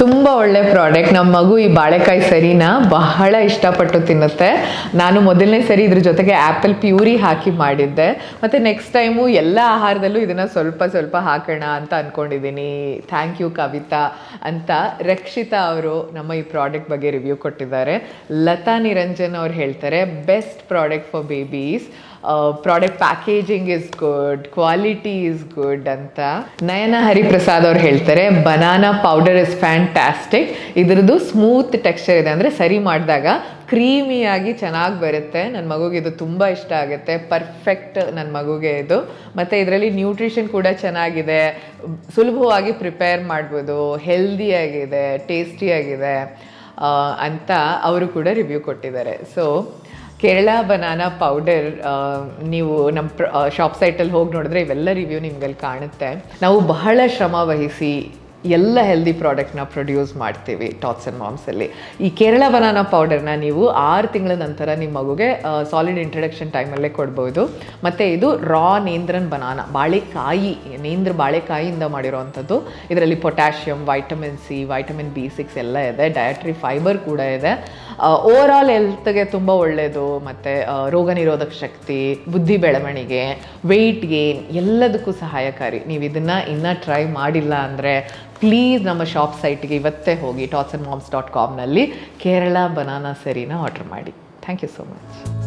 ತುಂಬ ಒಳ್ಳೆ ಪ್ರಾಡಕ್ಟ್. ನಮ್ಮ ಮಗು ಈ ಬಾಳೆಕಾಯಿ ಸರಿನ ಬಹಳ ಇಷ್ಟಪಟ್ಟು ತಿನ್ನುತ್ತೆ. ನಾನು ಮೊದಲನೇ ಸರಿ ಇದ್ರ ಜೊತೆಗೆ ಆ್ಯಪಲ್ ಪ್ಯೂರಿ ಹಾಕಿ ಮಾಡಿದ್ದೆ. ಮತ್ತು ನೆಕ್ಸ್ಟ್ ಟೈಮು ಎಲ್ಲ ಆಹಾರದಲ್ಲೂ ಇದನ್ನು ಸ್ವಲ್ಪ ಸ್ವಲ್ಪ ಹಾಕೋಣ ಅಂತ ಅಂದ್ಕೊಂಡಿದ್ದೀನಿ. ಥ್ಯಾಂಕ್ ಯು ಕವಿತಾ ಅಂತ ರಕ್ಷಿತಾ ಅವರು ನಮ್ಮ ಈ ಪ್ರಾಡಕ್ಟ್ ಬಗ್ಗೆ ರಿವ್ಯೂ ಕೊಟ್ಟಿದ್ದಾರೆ. ಲತಾ ನಿರಂಜನ್ ಅವ್ರು ಹೇಳ್ತಾರೆ best product for babies, product packaging is good, quality is good ಅಂತ. ನಯನ ಹರಿಪ್ರಸಾದ್ ಅವ್ರು ಹೇಳ್ತಾರೆ ಬನಾನಾ ಪೌಡರ್ ಇಸ್ ಫ್ಯಾಂಟಾಸ್ಟಿಕ್. ಇದ್ರದ್ದು ಸ್ಮೂತ್ ಟೆಕ್ಸ್ಚರ್ ಇದೆ, ಅಂದರೆ ಸರಿ ಮಾಡಿದಾಗ ಕ್ರೀಮಿಯಾಗಿ ಚೆನ್ನಾಗಿ ಬರುತ್ತೆ. ನನ್ನ ಮಗುಗೆ ಇದು ತುಂಬ ಇಷ್ಟ ಆಗುತ್ತೆ, ಪರ್ಫೆಕ್ಟ್ ನನ್ನ ಮಗುಗೆ ಇದು. ಮತ್ತು ಇದರಲ್ಲಿ ನ್ಯೂಟ್ರಿಷನ್ ಕೂಡ ಚೆನ್ನಾಗಿದೆ, ಸುಲಭವಾಗಿ ಪ್ರಿಪೇರ್ ಮಾಡ್ಬೋದು, ಹೆಲ್ದಿಯಾಗಿದೆ, ಟೇಸ್ಟಿಯಾಗಿದೆ ಅಂತ ಅವರು ಕೂಡ ರಿವ್ಯೂ ಕೊಟ್ಟಿದ್ದಾರೆ. ಸೊ ಕೇರಳ ಬನಾನಾ ಪೌಡರ್ ನೀವು ನಮ್ಮ ಶಾಪ್ ಸೈಟಲ್ಲಿ ಹೋಗಿ ನೋಡಿದ್ರೆ ಇವೆಲ್ಲ ರಿವ್ಯೂ ನಿಮ್ಗಲ್ಲಿ ಕಾಣುತ್ತೆ. ನಾವು ಬಹಳ ಶ್ರಮ ವಹಿಸಿ ಎಲ್ಲ ಹೆಲ್ದಿ ಪ್ರಾಡಕ್ಟ್ನ ಪ್ರೊಡ್ಯೂಸ್ ಮಾಡ್ತೀವಿ ಟಾಟ್ಸ್ ಆ್ಯಂಡ್ ಮಾಮ್ಸಲ್ಲಿ. ಈ ಕೇರಳ ಬನಾನಾ ಪೌಡರ್ನ ನೀವು 6 ತಿಂಗಳ ನಂತರ ನಿಮ್ಮ ಮಗುಗೆ ಸಾಲಿಡ್ ಇಂಟ್ರಡಕ್ಷನ್ ಟೈಮಲ್ಲೇ ಕೊಡ್ಬೋದು. ಮತ್ತು ಇದು ರಾ ನೇಂದ್ರನ್ ಬನಾನಾ, ನೇಂದ್ರ ಬಾಳೆಕಾಯಿಯಿಂದ ಮಾಡಿರೋವಂಥದ್ದು. ಇದರಲ್ಲಿ potassium, vitamin C, vitamin B6 ಎಲ್ಲ ಇದೆ, ಡಯಟ್ರಿ ಫೈಬರ್ ಕೂಡ ಇದೆ. ಓವರಾಲ್ ಹೆಲ್ತ್ಗೆ ತುಂಬ ಒಳ್ಳೆಯದು. ಮತ್ತು ರೋಗ ನಿರೋಧಕ ಶಕ್ತಿ, ಬುದ್ಧಿ ಬೆಳವಣಿಗೆ, ವೆಯ್ಟ್ ಗೇನ್ ಎಲ್ಲದಕ್ಕೂ ಸಹಾಯಕಾರಿ. ನೀವು ಇದನ್ನು ಇನ್ನೂ ಟ್ರೈ ಮಾಡಿಲ್ಲ ಅಂದರೆ ಪ್ಲೀಸ್ ನಮ್ಮ ಶಾಪ್ ಸೈಟ್ಗೆ ಇವತ್ತೇ ಹೋಗಿ totsandmoms.com ನಲ್ಲಿ ಕೇರಳ ಬನಾನಾ ಸರಿನ ಆರ್ಡರ್ ಮಾಡಿ. Thank you so much.